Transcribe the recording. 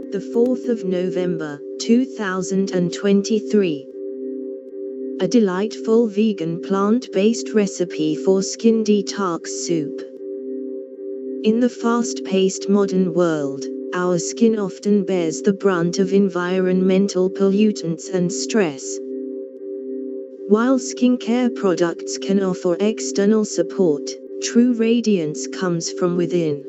The 4th of November, 2023. A delightful vegan plant-based recipe for skin detox soup. In the fast-paced modern world, our skin often bears the brunt of environmental pollutants and stress. While skincare products can offer external support, true radiance comes from within.